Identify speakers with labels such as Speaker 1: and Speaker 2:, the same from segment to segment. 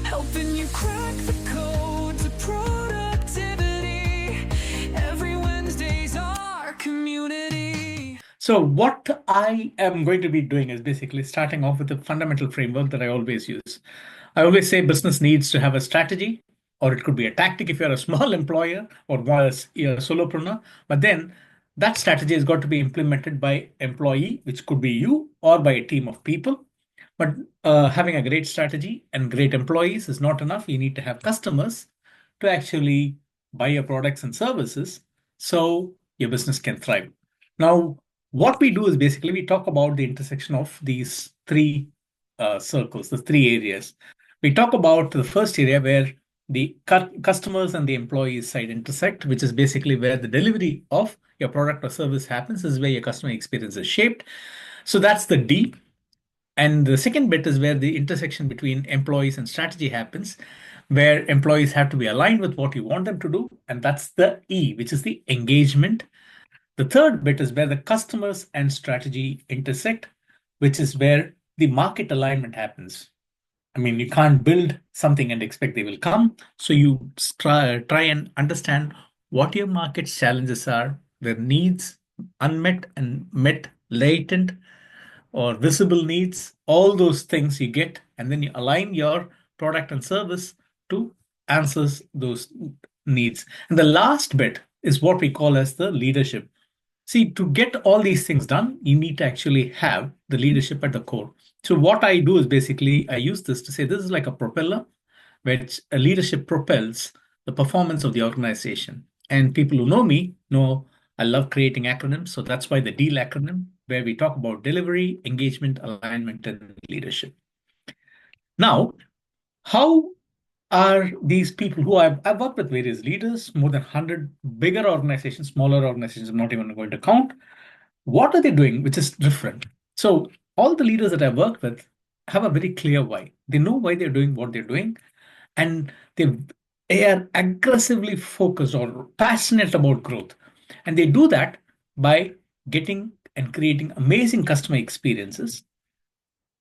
Speaker 1: helping you crack the code to productivity. Every Wednesday's our community.
Speaker 2: So what I am going to be doing is basically starting off with the fundamental framework that I always use. I always say business needs to have a strategy, or it could be a tactic if you're a small employer or you're a solopreneur. But then that strategy has got to be implemented by employee, which could be you, or by a team of people. But having a great strategy and great employees is not enough. You need to have customers to actually buy your products and services so your business can thrive. Now, what we do is basically we talk about the intersection of these three circles, the three areas. We talk about the first area where the customers and the employees side intersect, which is basically where the delivery of your product or service happens. This is where your customer experience is shaped. So that's the D. And the second bit is where the intersection between employees and strategy happens, where employees have to be aligned with what you want them to do. And that's the E, which is the engagement. The third bit is where the customers and strategy intersect, which is where the market alignment happens. I mean, you can't build something and expect they will come. So you try and understand what your market's challenges are, their needs, unmet and met, latent or visible needs, all those things you get, and then you align your product and service to answers those needs. And the last bit is what we call as the leadership. See, to get all these things done, you need to actually have the leadership at the core. So what I do is basically I use this to say this is like a propeller, which a leadership propels the performance of the organization. And people who know me know I love creating acronyms. So that's why the DEAL acronym, where we talk about delivery, engagement, alignment, and leadership. Now, how are these people who I've worked with various leaders, more than 100 bigger organizations, smaller organizations, I'm not even going to count. What are they doing which is different? So all the leaders that I've worked with have a very clear why. They know why they're doing what they're doing, and they are aggressively focused or passionate about growth. And they do that by getting and creating amazing customer experiences.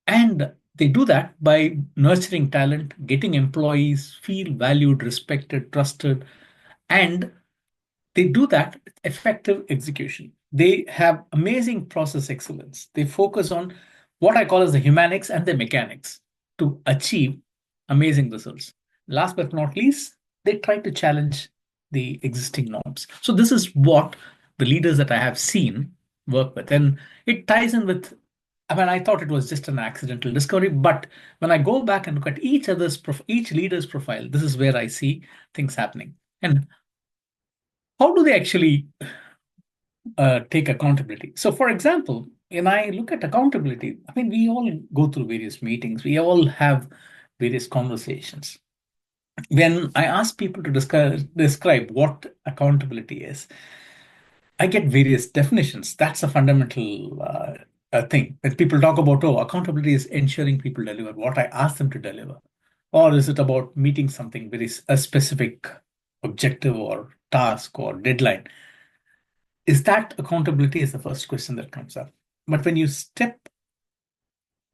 Speaker 2: And they do that by nurturing talent, getting employees feel valued, respected, trusted, and they do that with effective execution. They have amazing process excellence. They focus on what I call as the humanics and the mechanics to achieve amazing results. Last but not least, they try to challenge the existing norms. So this is what the leaders that I have seen work with. And it ties in with, I mean, I thought it was just an accidental discovery, but when I go back and look at each leader's profile, this is where I see things happening. And how do they actually take accountability? So, for example, when I look at accountability, I mean, we all go through various meetings, we all have various conversations. When I ask people to describe what accountability is, I get various definitions. That's a fundamental thing. When people talk about, oh, accountability is ensuring people deliver what I ask them to deliver. Or is it about meeting something a specific objective or task or deadline? Is that accountability is the first question that comes up. But when you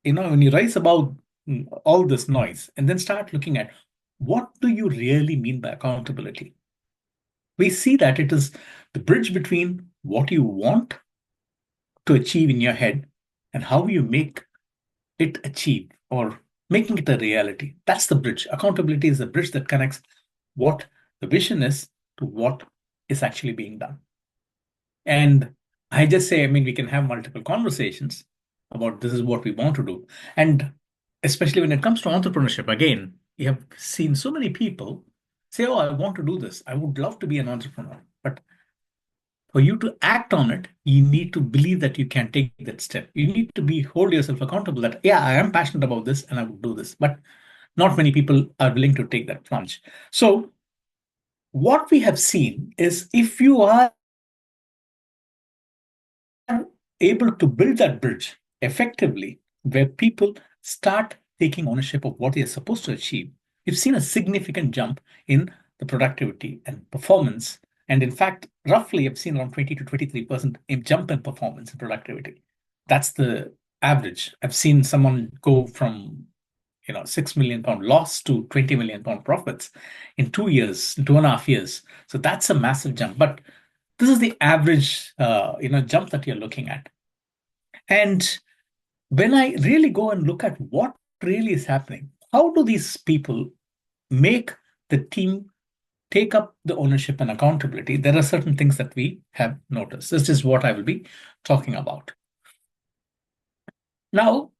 Speaker 2: when you rise above all this noise and then start looking at what do you really mean by accountability? We see that it is the bridge between what you want to achieve in your head and how you make it achieve or making it a reality. That's the bridge. Accountability is the bridge that connects what the vision is to what is actually being done. And I just say, I mean, we can have multiple conversations about this is what we want to do. And especially when it comes to entrepreneurship, again, you have seen so many people say, oh, I want to do this. I would love to be an entrepreneur. But for you to act on it, you need to believe that you can take that step. You need to hold yourself accountable that, yeah, I am passionate about this and I would do this. But not many people are willing to take that plunge. So what we have seen is if you are able to build that bridge effectively, where people start taking ownership of what they are supposed to achieve, we've seen a significant jump in the productivity and performance. And in fact, roughly, I've seen around 20 to 23% jump in performance and productivity. That's the average. I've seen someone go from £6 million loss to £20 million profits in 2 years, 2.5 years. So that's a massive jump. But this is the average, jump that you're looking at. And when I really go and look at what really is happening, how do these people make the team take up the ownership and accountability? There are certain things that we have noticed. This is what I will be talking about. Now,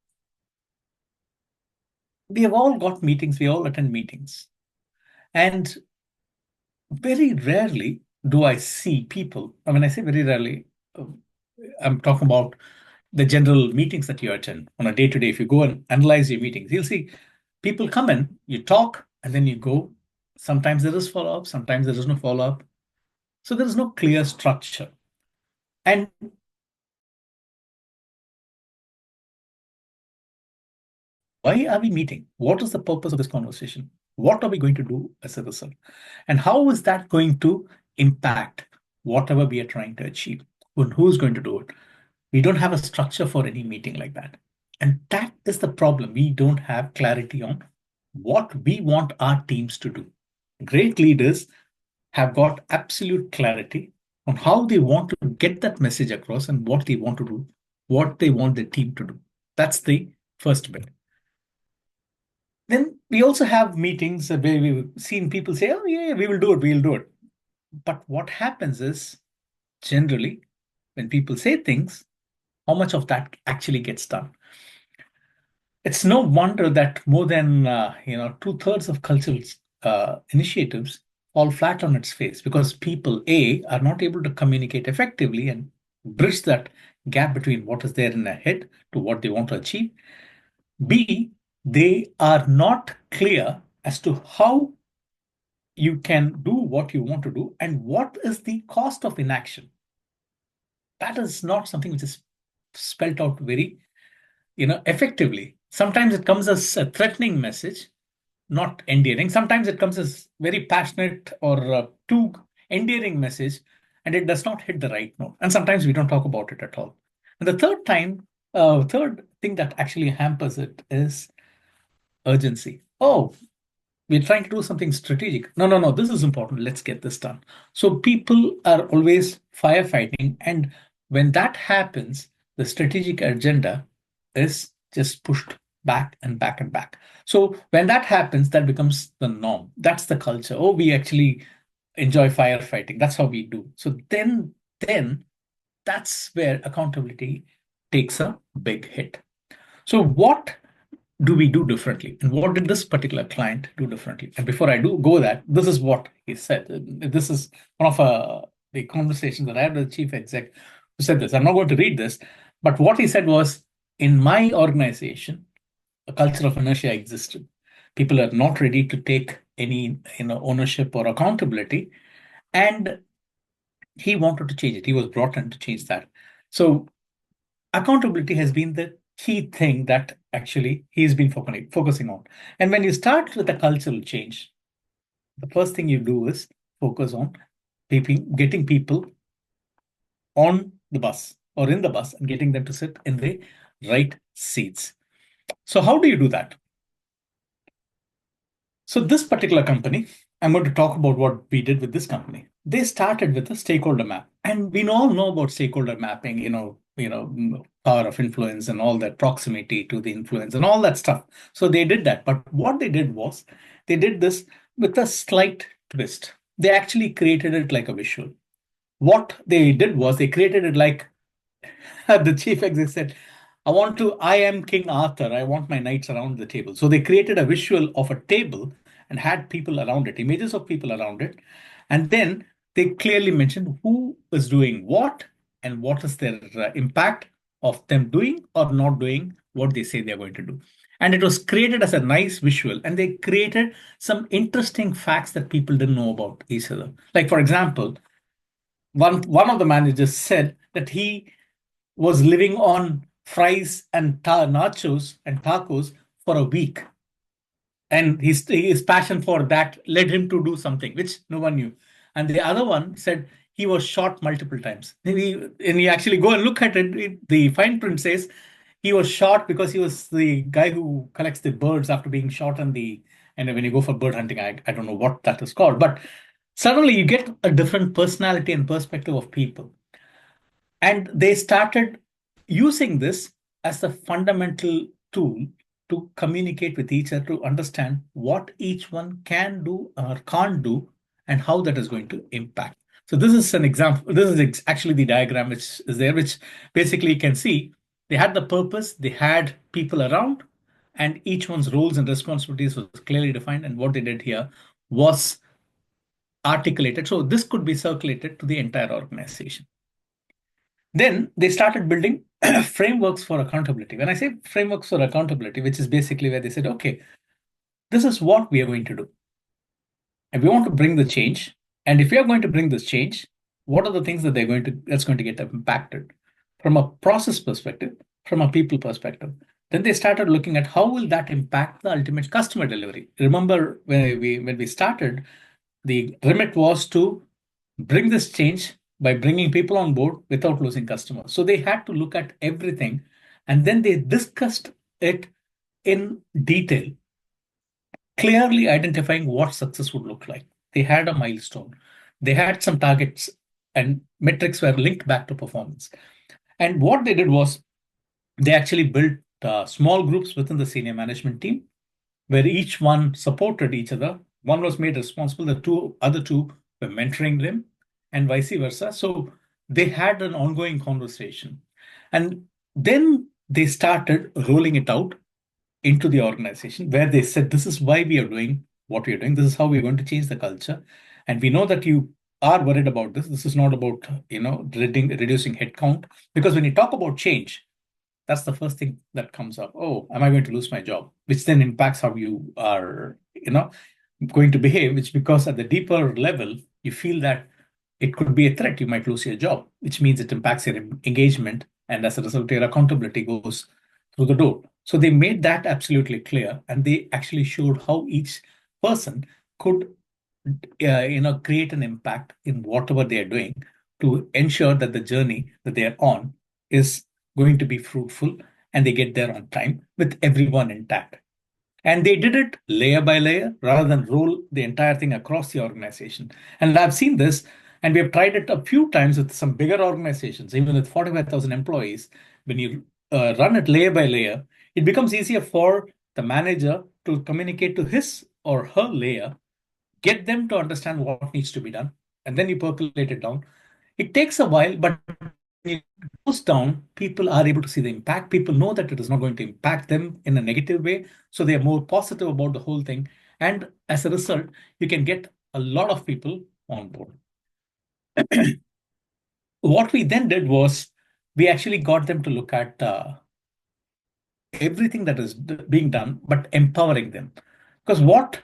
Speaker 2: we have all got meetings, we all attend meetings. And very rarely do I see people, and when I say very rarely, I'm talking about the general meetings that you attend on a day-to-day. If you go and analyze your meetings, you'll see people come in, you talk, and then you go. Sometimes there is follow-up, sometimes there is no follow-up. So there is no clear structure. And why are we meeting? What is the purpose of this conversation? What are we going to do as a result? And how is that going to impact whatever we are trying to achieve? Who's going to do it? We don't have a structure for any meeting like that. And that is the problem. We don't have clarity on what we want our teams to do. Great leaders have got absolute clarity on how they want to get that message across and what they want to do, what they want the team to do. That's the first bit. Then we also have meetings where we've seen people say, oh, yeah, we will do it, we'll do it. But what happens is generally when people say things, how much of that actually gets done? It's no wonder that more than 2/3 of cultural initiatives fall flat on its face because people are not able to communicate effectively and bridge that gap between what is there in their head to what they want to achieve. B, they are not clear as to how you can do what you want to do and what is the cost of inaction. That is not something which is spelled out very effectively. Sometimes it comes as a threatening message, not endearing. Sometimes it comes as very passionate or too endearing message, and it does not hit the right note. And sometimes we don't talk about it at all. And the third thing that actually hampers it is urgency. Oh, we're trying to do something strategic. No, no, no, this is important. Let's get this done. So people are always firefighting. And when that happens, the strategic agenda is just pushed back and back and back. So when that happens, that becomes the norm. That's the culture. Oh, we actually enjoy firefighting. That's how we do. So then that's where accountability takes a big hit. So what do we do differently? And what did this particular client do differently? And before I do go that, this is what he said. This is one of the conversations that I had with the chief exec who said this. I'm not going to read this, but what he said was, in my organization, a culture of inertia existed. People are not ready to take any ownership or accountability. And he wanted to change it. He was brought in to change that. So accountability has been the key thing that actually he's been focusing on. And when you start with a cultural change, the first thing you do is focus on getting people on the bus or in the bus and getting them to sit in the right seats. So how do you do that? So this particular company, I'm going to talk about what we did with this company. They started with a stakeholder map, and we all know about stakeholder mapping, power of influence and all that, proximity to the influence and all that stuff. So they did that. But what they did was they did this with a slight twist. They actually created it like a visual. What they did was they created it like the chief exec said, I am King Arthur. I want my knights around the table. So they created a visual of a table and had people around it, images of people around it. And then they clearly mentioned who is doing what and what is their impact of them doing or not doing what they say they're going to do. And it was created as a nice visual. And they created some interesting facts that people didn't know about each other. Like, for example, one of the managers said that he was living on fries and nachos and tacos for a week. And his passion for that led him to do something which no one knew. And the other one said he was shot multiple times. And you actually go and look at it, the fine print says He was shot because he was the guy who collects the birds after being shot in the, and when you go for bird hunting, I don't know what that is called, but suddenly you get a different personality and perspective of people. And they started using this as the fundamental tool to communicate with each other, to understand what each one can do or can't do, and how that is going to impact. So this is an example. This is actually the diagram which is there, which basically you can see they had the purpose, they had people around, and each one's roles and responsibilities was clearly defined. And what they did here was articulated. So this could be circulated to the entire organization. Then they started building frameworks for accountability. When I say frameworks for accountability, which is basically where they said, okay, this is what we are going to do. And we want to bring the change. And if we are going to bring this change, what are the things that that's going to get impacted from a process perspective, from a people perspective? Then they started looking at how will that impact the ultimate customer delivery. Remember when we started, the remit was to bring this change by bringing people on board without losing customers. So they had to look at everything, and then they discussed it in detail, clearly identifying what success would look like. They had a milestone, they had some targets, and metrics were linked back to performance. And what they did was they actually built small groups within the senior management team where each one supported each other. One was made responsible, the other two were mentoring them, and vice versa. So they had an ongoing conversation. And then they started rolling it out into the organization where they said, this is why we are doing what we are doing. This is how we're going to change the culture. And we know that you are worried about this. This is not about, reducing headcount. Because when you talk about change, that's the first thing that comes up. Oh, am I going to lose my job? Which then impacts how you are, going to behave, which because at the deeper level, you feel that it could be a threat. You might lose your job, which means it impacts your engagement. And as a result, your accountability goes through the door. So they made that absolutely clear. And they actually showed how each person could, create an impact in whatever they are doing to ensure that the journey that they are on is going to be fruitful and they get there on time with everyone intact. And they did it layer by layer rather than roll the entire thing across the organization. And I've seen this, and we have tried it a few times with some bigger organizations, even with 45,000 employees. When you run it layer by layer, it becomes easier for the manager to communicate to his or her layer, get them to understand what needs to be done, and then you percolate it down. It takes a while, but when it goes down, people are able to see the impact. People know that it is not going to impact them in a negative way. So they are more positive about the whole thing. And as a result, you can get a lot of people on board. What we then did was we actually got them to look at everything that is being done, but empowering them. Because what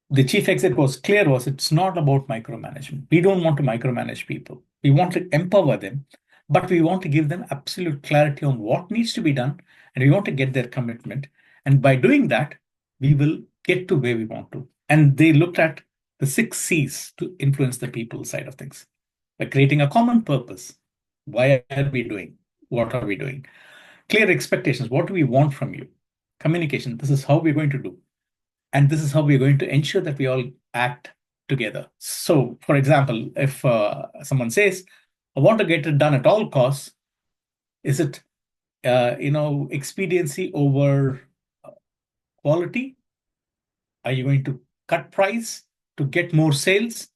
Speaker 2: the chief exec was clear was it's not about micromanagement. We don't want to micromanage people. We want to empower them, but we want to give them absolute clarity on what needs to be done, and we want to get their commitment. And by doing that, we will get to where we want to. And they looked at the 6 C's to influence the people side of things by creating a common purpose. Why are we doing? What are we doing? Clear expectations. What do we want from you? Communication. This is how we're going to do. And this is how we're going to ensure that we all act together. So, for example, if someone says, I want to get it done at all costs, is it, expediency over quality? Are you going to cut price to get more sales?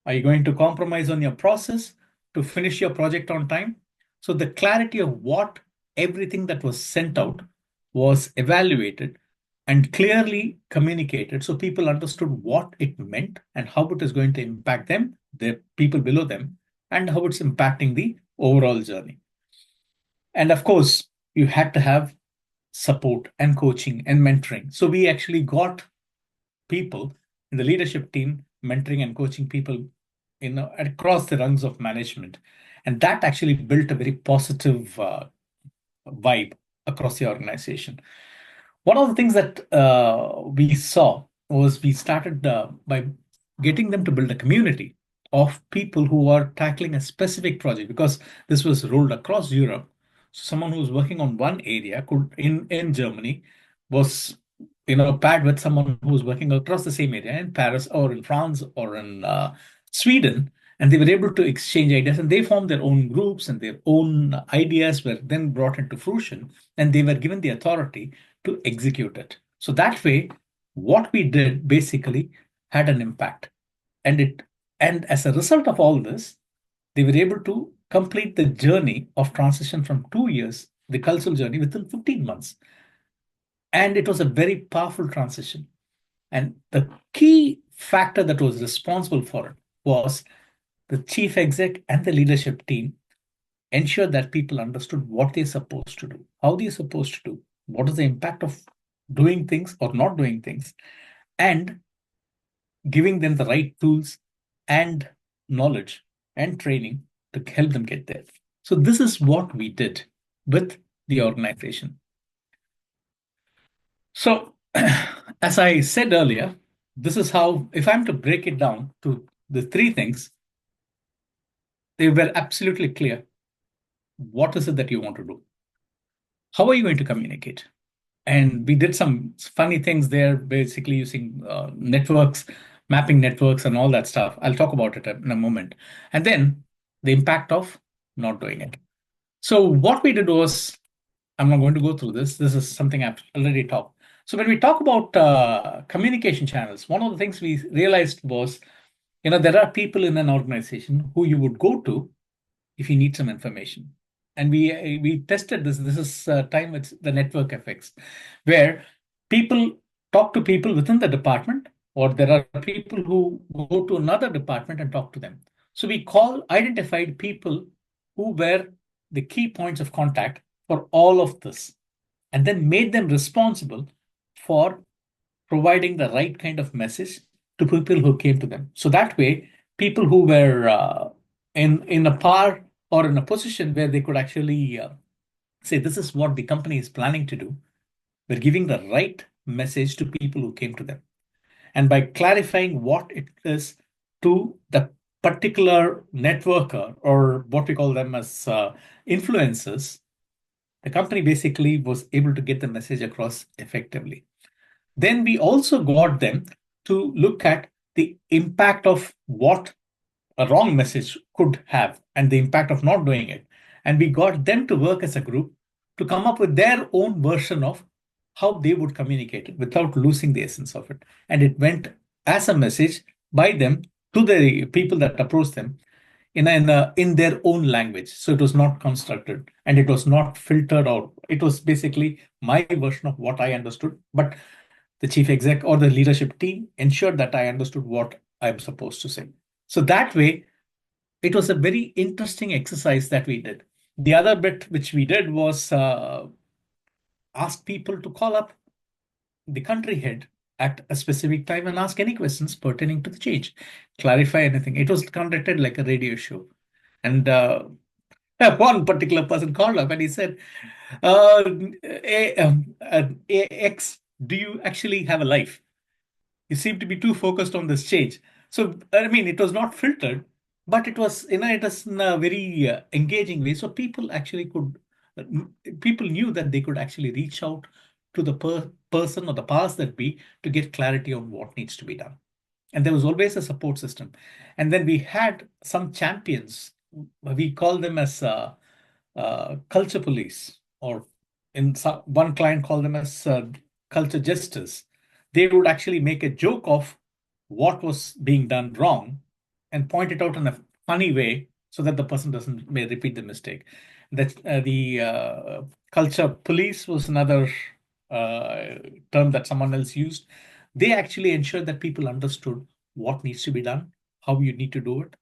Speaker 2: Are you going to compromise on your process to finish your project on time? So the clarity of what everything that was sent out was evaluated and clearly communicated so people understood what it meant and how it is going to impact them, the people below them, and how it's impacting the overall journey. And of course, you had to have support and coaching and mentoring. So we actually got people in the leadership team mentoring and coaching people across the rungs of management. And that actually built a very positive vibe across the organization. One of the things that we saw was we started by getting them to build a community of people who are tackling a specific project because this was rolled across Europe. Someone who's working on one area could in Germany was paired with someone who's working across the same area in Paris or in France or in Sweden, and they were able to exchange ideas, and they formed their own groups, and their own ideas were then brought into fruition, and they were given the authority to execute it. So that way, what we did basically had an impact, and as a result of all this, they were able to complete the journey of transition from 2 years, the cultural journey, within 15 months. And it was a very powerful transition. And the key factor that was responsible for it was the chief exec and the leadership team ensured that people understood what they're supposed to do, how they're supposed to do, what is the impact of doing things or not doing things, and giving them the right tools and knowledge and training to help them get there. So this is what we did with the organization. So as I said earlier, this is how, if I'm to break it down to the three things, they were absolutely clear. What is it that you want to do? How are you going to communicate? And we did some funny things there, basically using networks, mapping networks, and all that stuff. I'll talk about it in a moment. And then the impact of not doing it. So what we did was, I'm not going to go through this. This is something I've already talked. So when we talk about communication channels, one of the things we realized was, there are people in an organization who you would go to if you need some information. And we tested this. This is time with the network effects, where people talk to people within the department, or there are people who go to another department and talk to them. So we identified people who were the key points of contact for all of this, and then made them responsible for providing the right kind of message to people who came to them. So that way, people who were in a par or in a position where they could actually say, this is what the company is planning to do, we're giving the right message to people who came to them. And by clarifying what it is to the particular networker, or what we call them as influencers, the company basically was able to get the message across effectively. Then we also got them to look at the impact of what a wrong message could have and the impact of not doing it. And we got them to work as a group to come up with their own version of how they would communicate it without losing the essence of it. And it went as a message by them to the people that approached them in their own language. So it was not constructed and it was not filtered out. It was basically my version of what I understood. But the chief exec or the leadership team ensured that I understood what I'm supposed to say. So that way, it was a very interesting exercise that we did. The other bit which we did was ask people to call up the country head at a specific time and ask any questions pertaining to the change, clarify anything. It was conducted like a radio show. And one particular person called up and he said, AX, do you actually have a life? You seem to be too focused on this change. So, I mean, it was not filtered, but it was, it was in a very engaging way. So uh, people knew that they could actually reach out to the person or the powers that be to get clarity on what needs to be done. And there was always a support system. And then we had some champions. We call them as culture police, or one client called them as culture justice. They would actually make a joke of what was being done wrong and point it out in a funny way so that the person doesn't may repeat the mistake. That the culture police was another term that someone else used. They actually ensured that people understood what needs to be done, how you need to do it,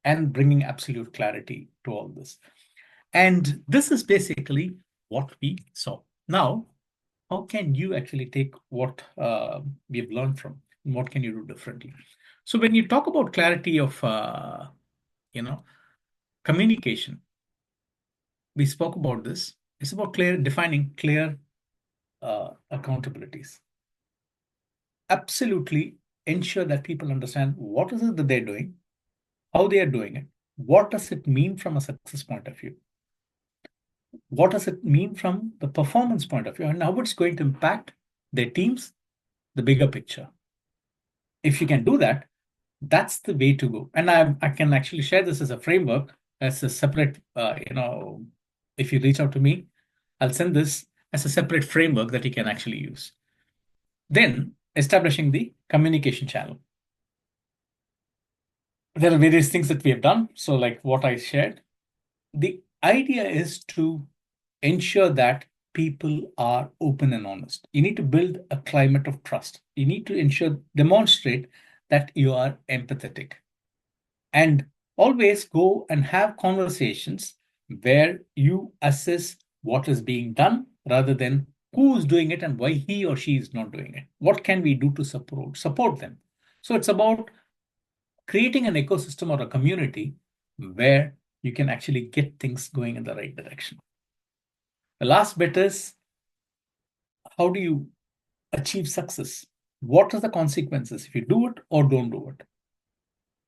Speaker 2: and bringing absolute clarity to all this. And this is basically what we saw. Now, how can you actually take what we've learned from, and what can you do differently? So when you talk about clarity of, communication, we spoke about this. It's about defining clear accountabilities. Absolutely ensure that people understand what is it that they're doing, how they are doing it, what does it mean from a success point of view. what does it mean from the performance point of view, and how it's going to impact their teams, the bigger picture. If you can do that, that's the way to go. And I can actually share this as a framework, as a separate, if you reach out to me, I'll send this as a separate framework that you can actually use. Then establishing the communication channel. There are various things that we have done. So, like what I shared, the idea is to ensure that people are open and honest. You need to build a climate of trust. You need to demonstrate that you are empathetic, and always go and have conversations where you assess what is being done rather than who's doing it and why he or she is not doing it. What can we do to support them? So it's about creating an ecosystem or a community where you can actually get things going in the right direction. The last bit is, how do you achieve success? What are the consequences if you do it or don't do it?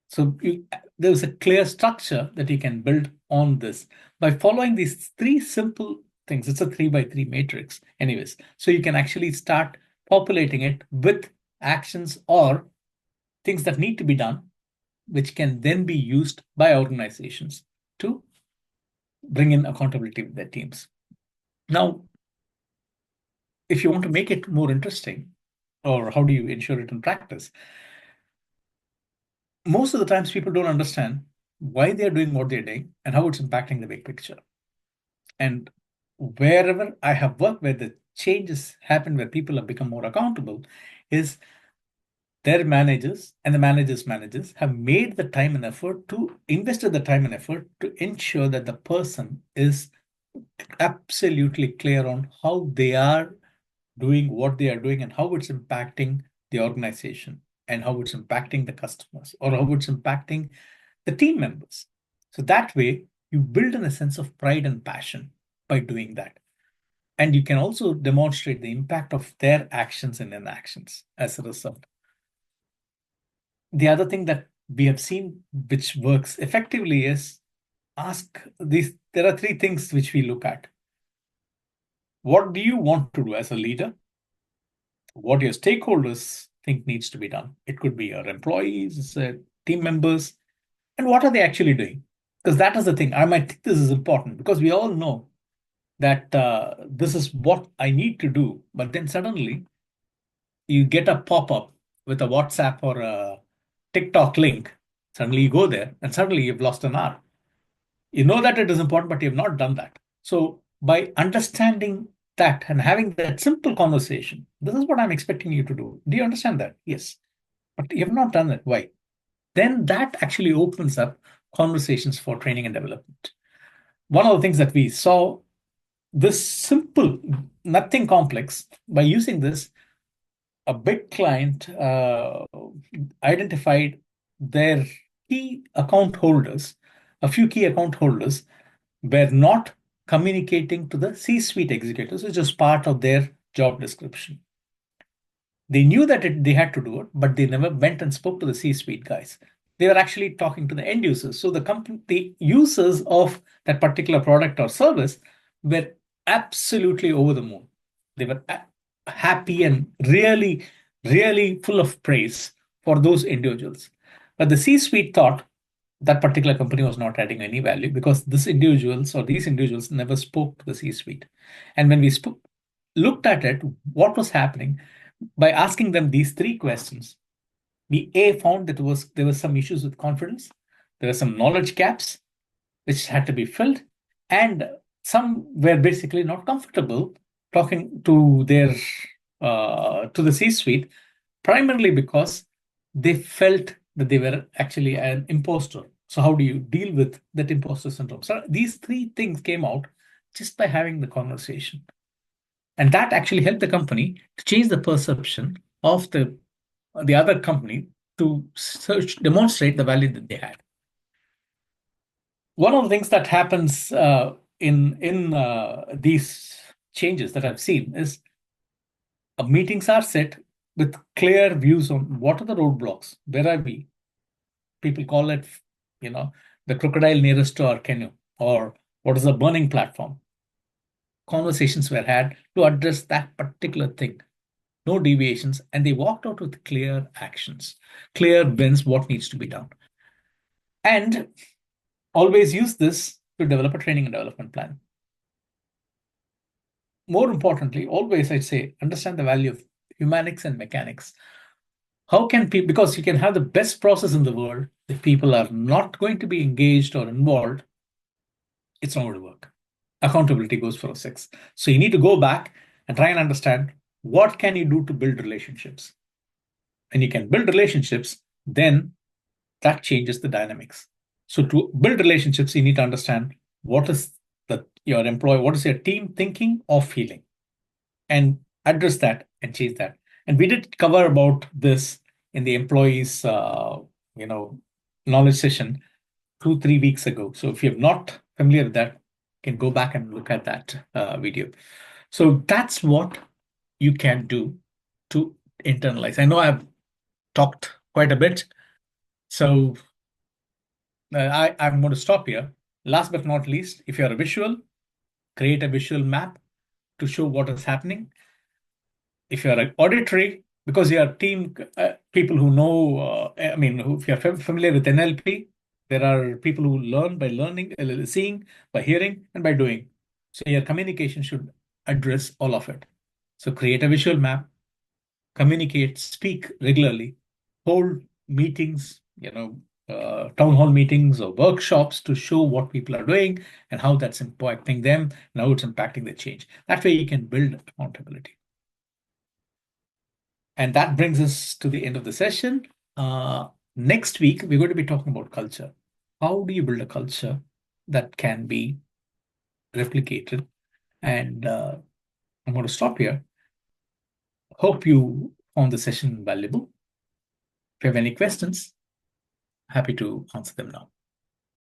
Speaker 2: So there's a clear structure that you can build on this by following these three simple things. It's a 3 by 3 matrix, anyways. So you can actually start populating it with actions or things that need to be done, which can then be used by organizations to bring in accountability with their teams. Now, if you want to make it more interesting, or how do you ensure it in practice? Most of the times people don't understand why they're doing what they're doing and how it's impacting the big picture. And wherever I have worked where the changes happen, where people have become more accountable, is their managers and the managers have made the time and effort to invested the time and effort to ensure that the person is absolutely clear on how they are doing what they are doing and how it's impacting the organization and how it's impacting the customers or how it's impacting the team members. So that way, you build in a sense of pride and passion by doing that. And you can also demonstrate the impact of their actions and inactions as a result. The other thing that we have seen which works effectively is ask these. There are three things which we look at. What do you want to do as a leader? What your stakeholders think needs to be done. It could be your employees, team members, and what are they actually doing? Because that is the thing. I might think this is important because we all know that this is what I need to do, but then suddenly you get a pop-up with a WhatsApp or a TikTok link. Suddenly you go there and suddenly you've lost an hour. You know that it is important, but you have not done that. So by understanding that and having that simple conversation, this is what I'm expecting you to do. Do you understand that? Yes. But you have not done it. Why? Then that actually opens up conversations for training and development. One of the things that we saw, this simple, nothing complex, by using this, a big client identified their key account holders, a few key account holders were not communicating to the C-suite executives, which is part of their job description. They knew that they had to do it, but they never went and spoke to the C-suite guys. They were actually talking to the end users. So the users of that particular product or service were absolutely over the moon. They were happy and really, really full of praise for those individuals. But the C-suite thought that particular company was not adding any value because these individuals never spoke to the C-suite. And when we looked at it, what was happening, by asking them these three questions, we found that there was some issues with confidence, there were some knowledge gaps which had to be filled, and some were basically not comfortable talking to their to the C-suite, primarily because they felt that they were actually an imposter. So how do you deal with that imposter syndrome? So these three things came out just by having the conversation. And that actually helped the company to change the perception of the other company to demonstrate the value that they had. One of the things that happens in these changes that I've seen is meetings are set with clear views on what are the roadblocks, where are we? People call it, the crocodile nearest to our canoe, or what is the burning platform? conversations were had to address that particular thing. No deviations, and they walked out with clear actions, clear wins, what needs to be done. And always use this to develop a training and development plan. More importantly, always I'd say understand the value of humanics and mechanics. How can people, because you can have the best process in the world, if people are not going to be engaged or involved, it's not going to work. Accountability goes for a six. So you need to go back and try and understand what can you do to build relationships. And you can build relationships, then that changes the dynamics. So to build relationships, you need to understand what is your employee, what is your team thinking or feeling, and address that and change that. And we did cover about this in the employees, knowledge session 2-3 weeks ago. So if you're not familiar with that, you can go back and look at that video. So that's what you can do to internalize. I know I've talked quite a bit, so I'm going to stop here. Last but not least, if you're a visual, create a visual map to show what is happening. If you're an auditory, because you are team people who know, if you're familiar with NLP, there are people who learn by learning, seeing, by hearing, and by doing. So your communication should address all of it. So create a visual map, communicate, speak regularly, hold meetings, town hall meetings or workshops to show what people are doing and how that's impacting them and how it's impacting the change. That way you can build accountability. And that brings us to the end of the session. Next week, we're going to be talking about culture. How do you build a culture that can be replicated? And I'm going to stop here. Hope you found the session valuable. If you have any questions, happy to answer them now.